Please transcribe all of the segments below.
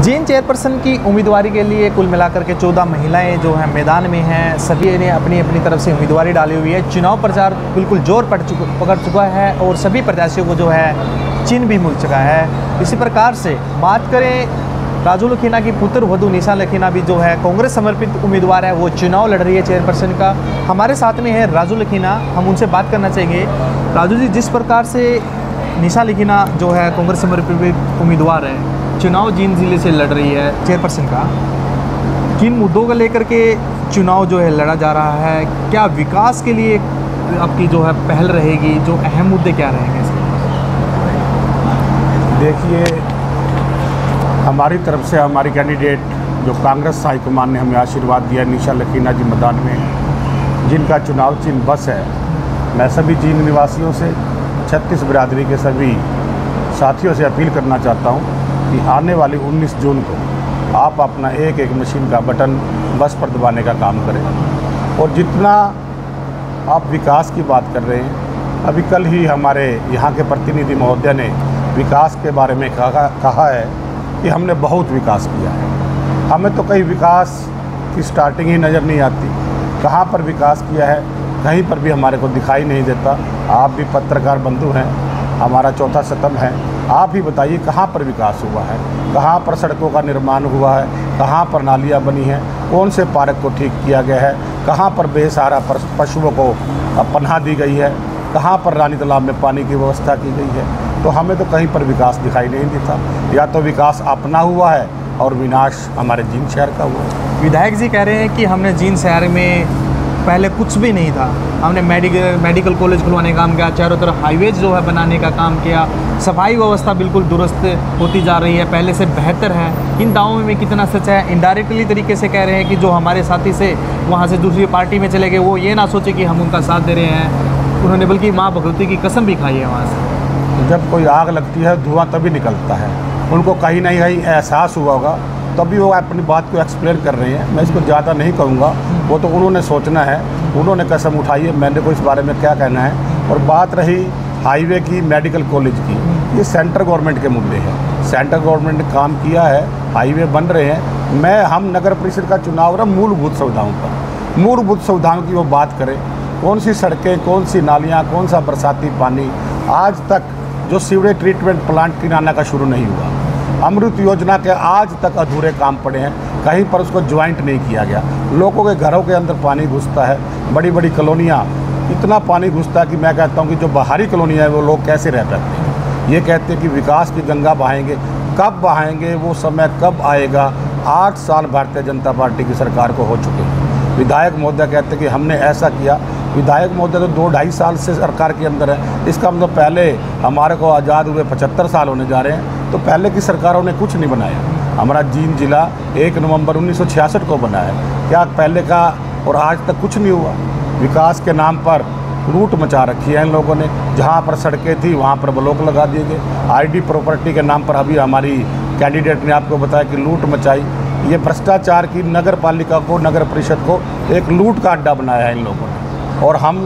Jind chairperson की उम्मीदवारी के लिए कुल मिलाकर के 14 महिलाएं जो हैं मैदान में हैं। सभी ने अपनी अपनी तरफ से उम्मीदवारी डाली हुई है। चुनाव प्रचार बिल्कुल जोर पकड़ चुका है और सभी प्रत्याशियों को जो है चिन्ह भी मिल चुका है। इसी प्रकार से बात करें राजू लखीना की पुत्र वधू निशा लखीना भी जो है कांग्रेस समर्पित उम्मीदवार है, वो चुनाव लड़ रही है चेयरपर्सन का। हमारे साथ में है राजू लखीना, हम उनसे बात करना चाहेंगे। राजू जी, जिस प्रकार से निशा लखीना जो है कांग्रेस समर्पित उम्मीदवार है, चुनाव जींद जिले से लड़ रही है चेयरपर्सन का, किन मुद्दों को लेकर के चुनाव जो है लड़ा जा रहा है? क्या विकास के लिए आपकी जो है पहल रहेगी? जो अहम मुद्दे क्या रहेंगे इसके? देखिए, हमारी तरफ से हमारी कैंडिडेट जो कांग्रेस हाईकमान ने हमें आशीर्वाद दिया, निशा लखीना जी मैदान में, जिनका चुनाव चिन्ह बस है। मैं सभी जींद निवासियों से, 36 बिरादरी के सभी साथियों से अपील करना चाहता हूं कि आने वाली 19 जून को आप अपना एक एक मशीन का बटन बस पर दबाने का काम करें। और जितना आप विकास की बात कर रहे हैं, अभी कल ही हमारे यहाँ के प्रतिनिधि महोदय ने विकास के बारे में कहा है कि हमने बहुत विकास किया है। हमें तो कहीं विकास की स्टार्टिंग ही नज़र नहीं आती। कहाँ पर विकास किया है कहीं पर भी हमारे को दिखाई नहीं देता। आप भी पत्रकार बंधु हैं, हमारा चौथा स्तंभ है, आप ही बताइए कहाँ पर विकास हुआ है, कहाँ पर सड़कों का निर्माण हुआ है, कहाँ पर नालियाँ बनी हैं, कौन से पार्क को ठीक किया गया है, कहाँ पर बेसहारा पशुओं को पनाह दी गई है, कहाँ पर रानी तालाब में पानी की व्यवस्था की गई है। तो हमें तो कहीं पर विकास दिखाई नहीं देता। या तो विकास अपना हुआ है और विनाश हमारे जींद शहर का हुआ है। विधायक जी कह रहे हैं कि हमने जींद शहर में पहले कुछ भी नहीं था, हमने मेडिकल कॉलेज खुलवाने का काम किया, चारों तरफ हाईवेज जो है बनाने का काम किया, सफाई व्यवस्था बिल्कुल दुरुस्त होती जा रही है, पहले से बेहतर है। इन दावों में कितना सच है? इनडायरेक्टली तरीके से कह रहे हैं कि जो हमारे साथी से वहाँ से दूसरी पार्टी में चले गए, वो ये ना सोचे कि हम उनका साथ दे रहे हैं। उन्होंने बल्कि माँ भगवती की कसम भी खाई है वहाँ से। जब कोई आग लगती है धुआं तभी निकलता है। उनको कहीं ना कहीं एहसास हुआ होगा, तभी वो अपनी बात को एक्सप्लेन कर रहे हैं। मैं इसको ज़्यादा नहीं कहूँगा, वो तो उन्होंने सोचना है, उन्होंने कसम उठाई है, मैंने को इस बारे में क्या कहना है। और बात रही हाईवे की, मेडिकल कॉलेज की, ये सेंट्रल गवर्नमेंट के मुद्दे हैं। सेंट्रल गवर्नमेंट ने काम किया है, हाईवे बन रहे हैं। हम नगर परिषद का चुनाव रहा मूलभूत सुविधाओं पर, मूलभूत सुविधाओं की वो बात करें। कौन सी सड़कें, कौन सी नालियाँ, कौन सा बरसाती पानी, आज तक जो सीवरेज ट्रीटमेंट प्लांट किनाना का शुरू नहीं हुआ, अमृत योजना के आज तक अधूरे काम पड़े हैं, कहीं पर उसको ज्वाइंट नहीं किया गया। लोगों के घरों के अंदर पानी घुसता है, बड़ी बड़ी कॉलोनियाँ, इतना पानी घुसता है कि मैं कहता हूँ कि जो बाहरी कॉलोनियाँ है वो लोग कैसे रह सकते हैं। ये कहते हैं कि विकास की गंगा बहाएंगे, कब बहाएंगे वो समय कब आएगा? 8 साल भारतीय जनता पार्टी की सरकार को हो चुके हैं। विधायक महोदय कहते हैं कि हमने ऐसा किया। विधायक महोदय तो 2-2.5 साल से सरकार के अंदर है। इसका मतलब पहले हमारे को आज़ाद हुए 75 साल होने जा रहे हैं, तो पहले की सरकारों ने कुछ नहीं बनाया। हमारा जींद जिला 1 नवंबर 1966 को बना है। क्या पहले का और आज तक कुछ नहीं हुआ? विकास के नाम पर लूट मचा रखी है इन लोगों ने। जहाँ पर सड़कें थी वहाँ पर ब्लॉक लगा दिए गए। आईडी प्रॉपर्टी के नाम पर अभी हमारी कैंडिडेट ने आपको बताया कि लूट मचाई। ये भ्रष्टाचार की नगर पालिका को, नगर परिषद को एक लूट का अड्डा बनाया है इन लोगों ने। और हम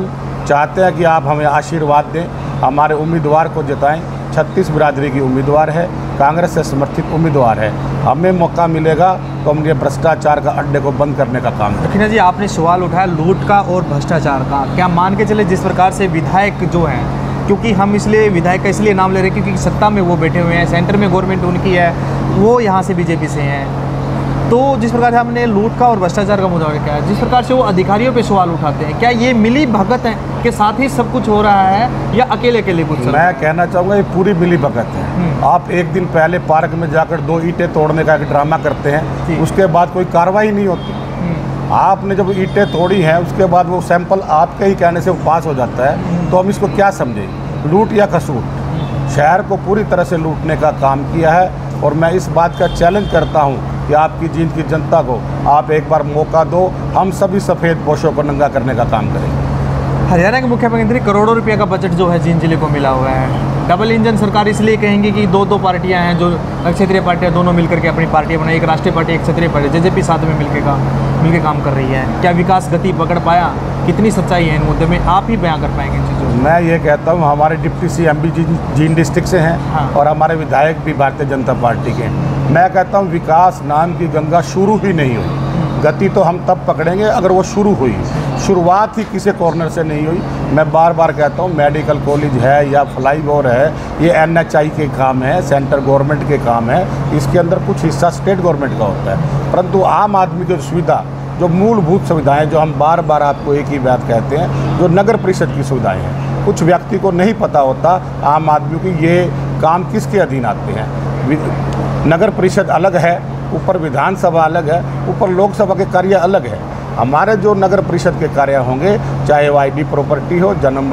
चाहते हैं कि आप हमें आशीर्वाद दें, हमारे उम्मीदवार को जिताएं। 36 बिरादरी की उम्मीदवार है, कांग्रेस से समर्थित उम्मीदवार है। हमें मौका मिलेगा तो हम ये भ्रष्टाचार का अड्डे को बंद करने का काम करेंगे। लखीना जी, आपने सवाल उठाया लूट का और भ्रष्टाचार का। क्या मान के चले जिस प्रकार से विधायक जो हैं, क्योंकि हम इसलिए विधायक का इसलिए नाम ले रहे हैं क्योंकि सत्ता में वो बैठे हुए हैं, सेंटर में गवर्नमेंट उनकी है, वो यहाँ से बीजेपी से हैं, तो जिस प्रकार से हमने लूट का और भ्रष्टाचार का मुद्दा क्या है, जिस प्रकार से वो अधिकारियों पे सवाल उठाते हैं, क्या ये मिली भगत है के साथ ही सब कुछ हो रहा है या अकेले अकेले कुछ? मैं कहना चाहूँगा ये पूरी मिली भगत है। आप एक दिन पहले पार्क में जाकर 2 ईंटें तोड़ने का एक ड्रामा करते हैं, उसके बाद कोई कार्रवाई नहीं होती। आपने जब ईंटें तोड़ी हैं उसके बाद वो सैंपल आपके ही कहने से वो पास हो जाता है, तो हम इसको क्या समझें, लूट या कसूट? शहर को पूरी तरह से लूटने का काम किया है। और मैं इस बात का चैलेंज करता हूँ कि आपकी जींद की जनता को आप एक बार मौका दो, हम सभी सफ़ेद पोशों को नंगा करने का काम करेंगे। हरियाणा के मुख्यमंत्री करोड़ों रुपए का बजट जो है जींद जिले को मिला हुआ है। डबल इंजन सरकार इसलिए कहेंगे कि दो पार्टियां हैं, जो क्षेत्रीय पार्टियां दोनों मिलकर के अपनी पार्टियां बनाई, एक राष्ट्रीय पार्टी, एक क्षेत्रीय पार्टी, जेजेपी साथ में मिलकर काम कर रही है। क्या विकास गति पकड़ पाया? कितनी सच्चाई है इन मुद्दे में, आप ही बयां कर पाएंगे इन चीज़ों में? मैं ये कहता हूँ हमारे डिप्टी CM भी जींद डिस्ट्रिक्ट से हैं। हाँ। और हमारे विधायक भी भारतीय जनता पार्टी के हैं। मैं कहता हूँ विकास नाम की गंगा शुरू ही नहीं हुई। गति तो हम तब पकड़ेंगे अगर वो शुरू हुई, शुरुआत ही किसी कॉर्नर से नहीं हुई। मैं बार बार कहता हूँ मेडिकल कॉलेज है या फ्लाईओवर है, ये NHI के काम है, सेंट्रल गवर्नमेंट के काम है, इसके अंदर कुछ हिस्सा स्टेट गवर्नमेंट का होता है। परंतु आम आदमी की सुविधा, जो मूलभूत सुविधाएं, जो हम बार बार आपको एक ही बात कहते हैं, जो नगर परिषद की सुविधाएं हैं, कुछ व्यक्ति को नहीं पता होता आम आदमी की ये काम किसके अधीन आते हैं। नगर परिषद अलग है, ऊपर विधानसभा अलग है, ऊपर लोकसभा के कार्य अलग है। हमारे जो नगर परिषद के कार्य होंगे, चाहे वो ID प्रॉपर्टी हो, जन्म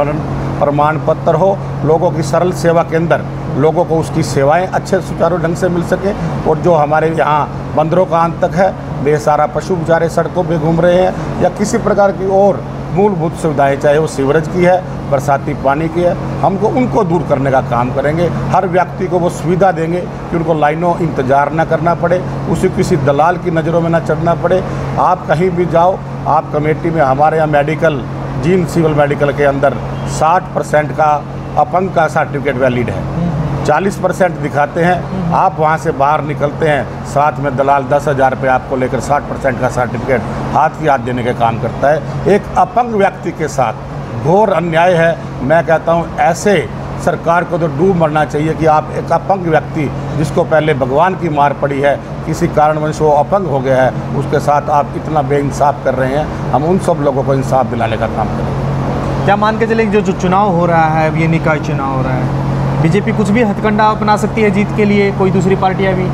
प्रमाण पत्र हो, लोगों की सरल सेवा के अंदर लोगों को उसकी सेवाएं अच्छे सुचारू ढंग से मिल सके। और जो हमारे यहाँ बंदरों का आतंक है, बेसहारा पशु बेचारे सड़कों पे घूम रहे हैं, या किसी प्रकार की और मूलभूत सुविधाएं, चाहे वो सीवरेज की है, बरसाती पानी की है, हमको उनको दूर करने का काम करेंगे। हर व्यक्ति को वो सुविधा देंगे कि उनको लाइनों इंतजार ना करना पड़े, उसे किसी दलाल की नज़रों में ना चढ़ना पड़े। आप कहीं भी जाओ, आप कमेटी में, हमारे यहाँ मेडिकल, जींद सिविल मेडिकल के अंदर 60% का अपंग का सर्टिफिकेट वैलिड है, 40% दिखाते हैं। आप वहाँ से बाहर निकलते हैं, साथ में दलाल 10,000 रुपये आपको लेकर 60% का सर्टिफिकेट हाथ की हाथ देने का काम करता है। एक अपंग व्यक्ति के साथ घोर अन्याय है। मैं कहता हूँ ऐसे सरकार को तो डूब मरना चाहिए कि आप एक अपंग व्यक्ति, जिसको पहले भगवान की मार पड़ी है, किसी कारणवश वो अपंग हो गया है, उसके साथ आप इतना बेइंसाफ कर रहे हैं। हम उन सब लोगों को इंसाफ दिलाने का काम करेंगे। क्या मान के चले जो चुनाव हो रहा है, ये निकाय चुनाव हो रहा है, बीजेपी कुछ भी हथकंडा अपना सकती है जीत के लिए, कोई दूसरी पार्टियां भी?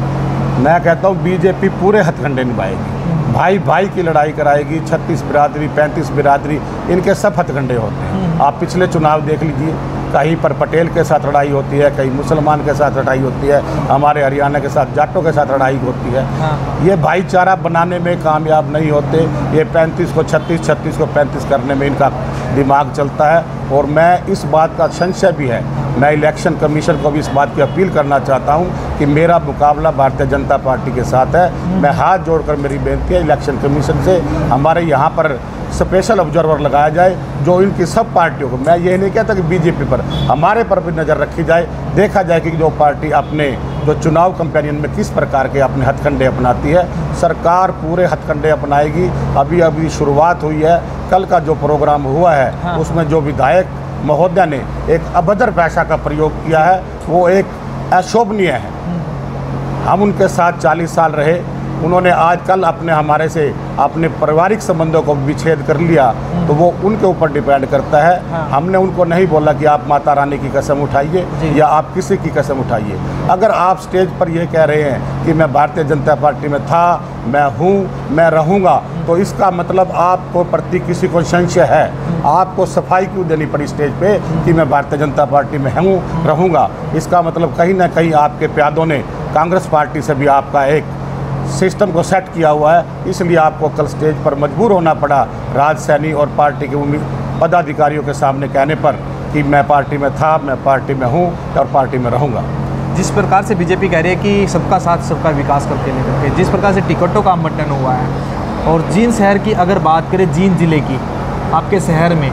मैं कहता हूँ बीजेपी पूरे हथकंडे निभाएगी, भाई भाई की लड़ाई कराएगी। 36 बिरादरी, 35 बिरादरी, इनके सब हथकंडे होते हैं। आप पिछले चुनाव देख लीजिए, कहीं पर पटेल के साथ लड़ाई होती है, कहीं मुसलमान के साथ लड़ाई होती है, हमारे हरियाणा के साथ जाटों के साथ लड़ाई होती है। ये भाईचारा बनाने में कामयाब नहीं होते। ये 35 को 36, 36 को 35 करने में इनका दिमाग चलता है। और मैं इस बात का संशय भी है, मैं इलेक्शन कमीशन को भी इस बात की अपील करना चाहता हूं कि मेरा मुकाबला भारतीय जनता पार्टी के साथ है। मैं हाथ जोड़कर मेरी बेनती है इलेक्शन कमीशन से, हमारे यहाँ पर स्पेशल ऑब्जर्वर लगाया जाए, जो इनकी सब पार्टियों को, मैं ये नहीं कहता कि बीजेपी पर, हमारे पर भी नज़र रखी जाए, देखा जाए कि जो पार्टी अपने जो चुनाव कंपेनियन में किस प्रकार के अपने हथकंडे अपनाती है। सरकार पूरे हथकंडे अपनाएगी। अभी अभी शुरुआत हुई है। कल का जो प्रोग्राम हुआ है, उसमें जो विधायक महोदय ने एक अभद्र भाषा का प्रयोग किया है, वो एक अशोभनीय है। हम उनके साथ 40 साल रहे, उन्होंने आज कल हमारे से अपने पारिवारिक संबंधों को विच्छेद कर लिया, तो वो उनके ऊपर डिपेंड करता है। हमने उनको नहीं बोला कि आप माता रानी की कसम उठाइए या आप किसी की कसम उठाइए। अगर आप स्टेज पर ये कह रहे हैं कि मैं भारतीय जनता पार्टी में था, मैं हूँ, मैं रहूँगा, तो इसका मतलब आपको प्रति किसी को संशय है। आपको सफाई क्यों देनी पड़ी स्टेज पे कि मैं भारतीय जनता पार्टी में हूँ, रहूँगा? इसका मतलब कहीं ना कहीं आपके प्यादों ने कांग्रेस पार्टी से भी आपका एक सिस्टम को सेट किया हुआ है, इसलिए आपको कल स्टेज पर मजबूर होना पड़ा राज सैनी और पार्टी के पदाधिकारियों के सामने कहने पर कि मैं पार्टी में था, मैं पार्टी में हूँ और पार्टी में रहूँगा। जिस प्रकार से बीजेपी कह रही है कि सबका साथ सबका विकास करके लेकर के, जिस प्रकार से टिकटों का आवंटन हुआ है, और जींद शहर की अगर बात करें, जींद जिले की, आपके शहर में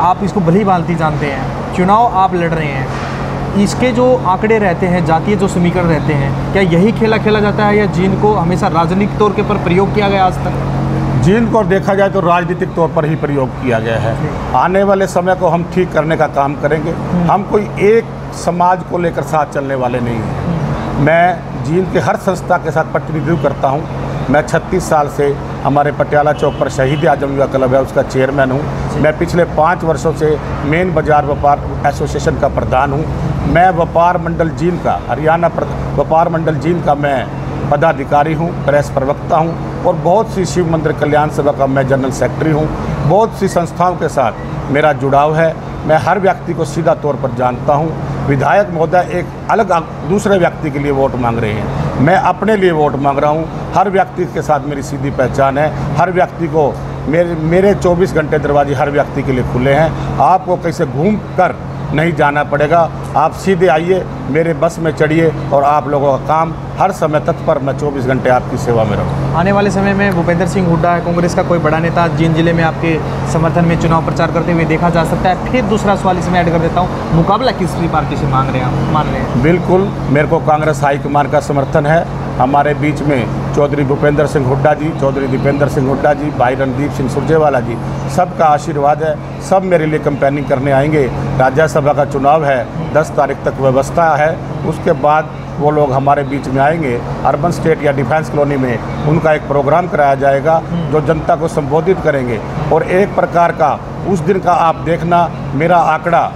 आप इसको भली भांति जानते हैं, चुनाव आप लड़ रहे हैं, इसके जो आंकड़े रहते हैं, जातीय जो समीकरण रहते हैं, क्या यही खेला खेला जाता है या जींद को हमेशा राजनीतिक तौर के पर प्रयोग किया गया आज तक? जींद को देखा जाए तो राजनीतिक तौर पर ही प्रयोग किया गया है। आने वाले समय को हम ठीक करने का काम करेंगे। हम कोई एक समाज को लेकर साथ चलने वाले नहीं हैं। मैं जींद के हर संस्था के साथ प्रतिनिधित्व करता हूँ। मैं 36 साल से हमारे पटियाला चौक पर शहीद आजम युवा क्लब है, उसका चेयरमैन हूँ। मैं पिछले 5 वर्षों से मेन बाजार व्यापार एसोसिएशन का प्रधान हूँ। मैं व्यापार मंडल जींद का, हरियाणा व्यापार मंडल जींद का मैं पदाधिकारी हूँ, प्रेस प्रवक्ता हूँ, और बहुत सी शिव मंदिर कल्याण सभा का मैं जनरल सेक्रेटरी हूँ। बहुत सी संस्थाओं के साथ मेरा जुड़ाव है। मैं हर व्यक्ति को सीधा तौर पर जानता हूँ। विधायक महोदय एक अलग दूसरे व्यक्ति के लिए वोट मांग रहे हैं, मैं अपने लिए वोट मांग रहा हूँ। हर व्यक्ति के साथ मेरी सीधी पहचान है। हर व्यक्ति को मेरे 24 घंटे दरवाजे हर व्यक्ति के लिए खुले हैं। आपको कैसे घूम कर नहीं जाना पड़ेगा। आप सीधे आइए, मेरे बस में चढ़िए और आप लोगों का काम हर समय तत्पर, मैं 24 घंटे आपकी सेवा में रहूँ। आने वाले समय में भूपेंद्र सिंह हुड्डा कांग्रेस का कोई बड़ा नेता जींद जिले में आपके समर्थन में चुनाव प्रचार करते हुए देखा जा सकता है। फिर दूसरा सवाल इसमें ऐड कर देता हूँ, मुकाबला किसकी पार्टी से मान रहे हैं? बिल्कुल, मेरे को कांग्रेस हाईकमान का समर्थन है। हमारे बीच में चौधरी भूपेंद्र सिंह हुड्डा जी, चौधरी दीपेंद्र सिंह हुड्डा जी, भाई रणदीप सिंह सुरजेवाला जी, सबका आशीर्वाद है। सब मेरे लिए कैंपेनिंग करने आएंगे। राज्यसभा का चुनाव है, 10 तारीख तक व्यवस्था है। उसके बाद वो लोग हमारे बीच में आएंगे। अर्बन स्टेट या डिफेंस कॉलोनी में उनका एक प्रोग्राम कराया जाएगा जो जनता को संबोधित करेंगे। और एक प्रकार का उस दिन का आप देखना, मेरा आंकड़ा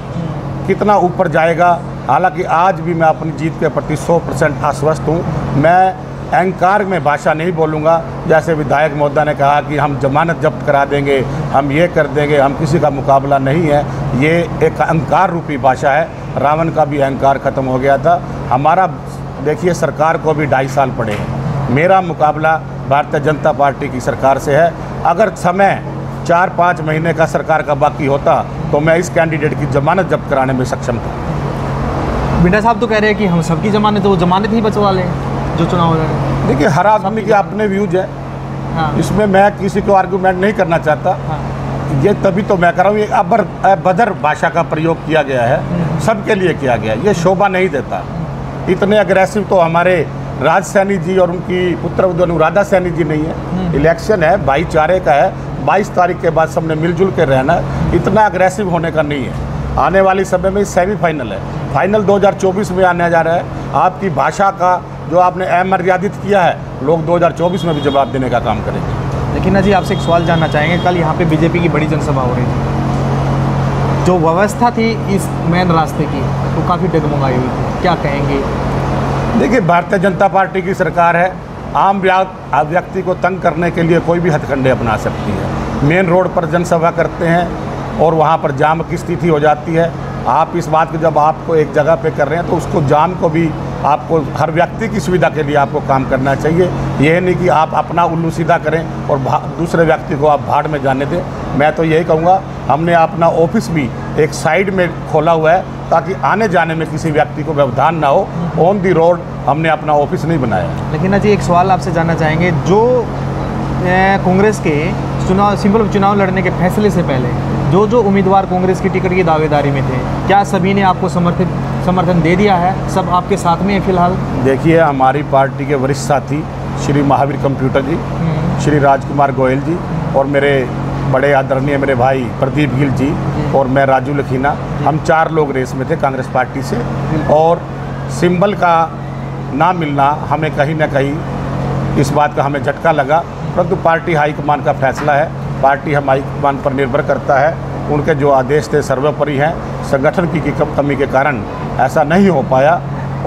कितना ऊपर जाएगा। हालांकि आज भी मैं अपनी जीत के प्रति 100% आश्वस्त हूँ। मैं अहंकार में भाषा नहीं बोलूँगा, जैसे विधायक महोदय ने कहा कि हम जमानत जब्त करा देंगे, हम ये कर देंगे, हम किसी का मुकाबला नहीं है। ये एक अहंकार रूपी भाषा है। रावण का भी अहंकार ख़त्म हो गया था। हमारा देखिए, सरकार को भी 2.5 साल पड़े हैं। मेरा मुकाबला भारतीय जनता पार्टी की सरकार से है। अगर समय 4-5 महीने का सरकार का बाकी होता तो मैं इस कैंडिडेट की जमानत जब्त कराने में सक्षम था। बिंडा साहब तो कह रहे हैं कि हम सबकी जमानत, वो जमानत ही बचवा लें जो चुनाव हो रहा है। देखिए, हर आदमी के अपने व्यूज हैं। हाँ। इसमें मैं किसी को आर्गूमेंट नहीं करना चाहता। हाँ। ये तभी तो मैं कर रहा हूँ, ये अभद्र भाषा का प्रयोग किया गया है, सबके लिए किया गया है। ये शोभा नहीं देता। इतने अग्रेसिव तो हमारे राज सैनी जी और उनकी पुत्रवधू अनुराधा सैनी जी नहीं है। इलेक्शन है, भाईचारे का है। 22 तारीख के बाद सबने मिलजुल के रहना। इतना अग्रेसिव होने का नहीं है। आने वाली समय में सेमीफाइनल है, फाइनल 2024 में आने जा रहा है। आपकी भाषा का जो आपने अमर्यादित किया है, लोग 2024 में भी जवाब देने का काम करेंगे। लेकिन ना जी, आपसे एक सवाल जानना चाहेंगे। कल यहाँ पे बीजेपी की बड़ी जनसभा हो रही थी, जो व्यवस्था थी इस मेन रास्ते की वो काफ़ी डगमगाई हुई थी, क्या कहेंगे? देखिए, भारतीय जनता पार्टी की सरकार है। आम व्यक्ति को तंग करने के लिए कोई भी हथकंडे अपना सकती है। मेन रोड पर जनसभा करते हैं और वहाँ पर जाम की स्थिति हो जाती है। आप इस बात को, जब आपको एक जगह पे कर रहे हैं तो उसको जाम को भी आपको हर व्यक्ति की सुविधा के लिए आपको काम करना चाहिए। यह नहीं कि आप अपना उल्लू सीधा करें और दूसरे व्यक्ति को आप भाड़ में जाने दें। मैं तो यही कहूँगा, हमने अपना ऑफिस भी एक साइड में खोला हुआ है ताकि आने जाने में किसी व्यक्ति को व्यवधान ना हो। ऑन दी रोड हमने अपना ऑफिस नहीं बनाया। लेकिन ना जी, एक सवाल आपसे जानना चाहेंगे। जो कांग्रेस के सिंपल चुनाव लड़ने के फैसले से पहले जो उम्मीदवार कांग्रेस की टिकट की दावेदारी में थे, क्या सभी ने आपको समर्थन दे दिया है? सब आपके साथ में है फिलहाल? देखिए, हमारी पार्टी के वरिष्ठ साथी श्री महावीर कंप्यूटर जी, श्री राजकुमार गोयल जी और मेरे बड़े आदरणीय मेरे भाई प्रदीप गिल जी और मैं राजू लखीना, हम 4 लोग रेस में थे कांग्रेस पार्टी से। और सिंबल का ना मिलना हमें कहीं ना कहीं इस बात का हमें झटका लगा, परंतु पार्टी हाईकमान का फैसला है। पार्टी हम हाईकमान पर निर्भर करता है। उनके जो आदेश थे सर्वोपरि हैं। संगठन की कमी के कारण ऐसा नहीं हो पाया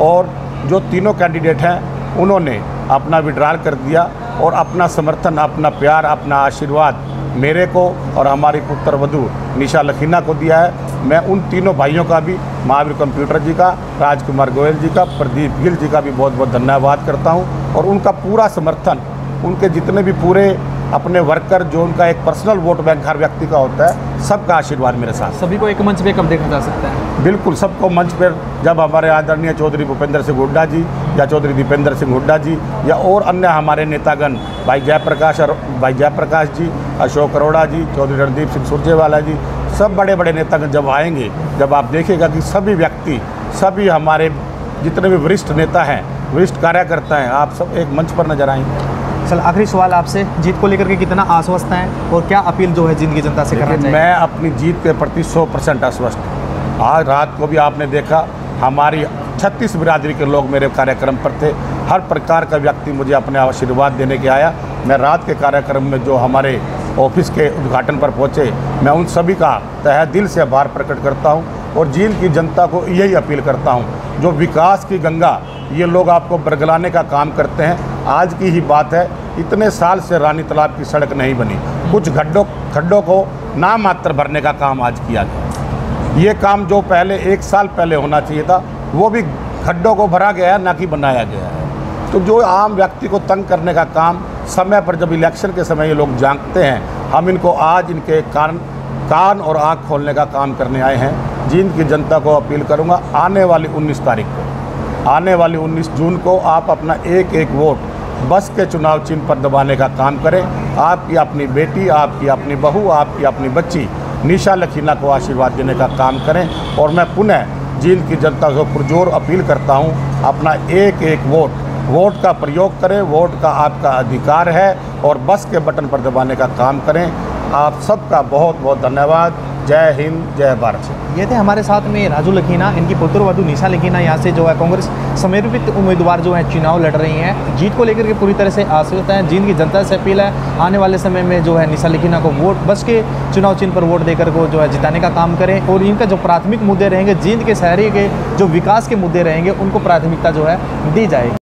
और जो तीनों कैंडिडेट हैं उन्होंने अपना विड्रॉल कर दिया और अपना समर्थन, अपना प्यार, अपना आशीर्वाद मेरे को और हमारी पुत्रवधू निशा लखीना को दिया है। मैं उन तीनों भाइयों का भी, महावीर कंप्यूटर जी का, राजकुमार गोयल जी का, प्रदीप गिल जी का भी बहुत बहुत धन्यवाद करता हूं। और उनका पूरा समर्थन, उनके जितने भी पूरे अपने वर्कर, जो उनका एक पर्सनल वोट बैंक हर व्यक्ति का होता है, सबका आशीर्वाद मेरे साथ। सभी को एक मंच पे कब देखा जा सकता है? बिल्कुल, सबको मंच पर जब हमारे आदरणीय चौधरी भूपेंद्र सिंह हुड्डा जी या चौधरी दीपेंद्र सिंह हुड्डा जी या और अन्य हमारे नेतागण, भाई जयप्रकाश जी, अशोक अरोड़ा जी, चौधरी रणदीप सिंह सुरजेवाला जी, सब बड़े बड़े नेतागण जब आएंगे, जब आप देखिएगा कि सभी व्यक्ति, सभी हमारे जितने भी वरिष्ठ नेता हैं, वरिष्ठ कार्यकर्ता हैं, आप सब एक मंच पर नजर आएंगे। चल, आखिरी सवाल आपसे, जीत को लेकर के कितना आश्वस्त हैं और क्या अपील जो है जिंद की जनता से करना चाहिए? मैं अपनी जीत के प्रति 100% आश्वस्त हूँ। आज रात को भी आपने देखा, हमारी 36 बिरादरी के लोग मेरे कार्यक्रम पर थे। हर प्रकार का व्यक्ति मुझे अपने आशीर्वाद देने के आया। मैं रात के कार्यक्रम में जो हमारे ऑफिस के उद्घाटन पर पहुँचे, मैं उन सभी का तहे दिल से आभार प्रकट करता हूँ और जींद की जनता को यही अपील करता हूँ, जो विकास की गंगा ये लोग आपको बरगलाने का काम करते हैं। आज की ही बात है, इतने साल से रानी तालाब की सड़क नहीं बनी। कुछ खड्डों को नाम मात्र भरने का काम आज किया गया। ये काम जो पहले 1 साल पहले होना चाहिए था, वो भी खड्डों को भरा गया है, ना कि बनाया गया है। तो जो आम व्यक्ति को तंग करने का काम समय पर, जब इलेक्शन के समय ये लोग जानते हैं, हम इनको आज इनके कारण कान और आँख खोलने का काम करने आए हैं। जींद की जनता को अपील करूंगा, आने वाली 19 तारीख को, आने वाली 19 जून को आप अपना एक एक वोट बस के चुनाव चिन्ह पर दबाने का काम करें। आपकी अपनी बेटी, आपकी अपनी बहू, आपकी अपनी बच्ची निशा लखीना को आशीर्वाद देने का काम करें। और मैं पुनः जींद की जनता को पुरजोर अपील करता हूं, अपना एक एक वोट का प्रयोग करें। वोट का आपका अधिकार है और बस के बटन पर दबाने का काम करें। आप सबका बहुत बहुत धन्यवाद। जय हिंद, जय भारत। ये थे हमारे साथ में राजू लखीना, इनकी पुत्रवधू निशा लखीना यहाँ से जो है कांग्रेस समर्पित उम्मीदवार जो है चुनाव लड़ रही हैं। जीत को लेकर के पूरी तरह से आश्वस्त हैं। जींद की जनता से अपील है, आने वाले समय में जो है निशा लखीना को वोट बस के चुनाव चिन्ह पर वोट देकर को जो है जिताने का काम करें। और इनका जो प्राथमिक मुद्दे रहेंगे, जींद के शहरी के जो विकास के मुद्दे रहेंगे, उनको प्राथमिकता जो है दी जाएगी।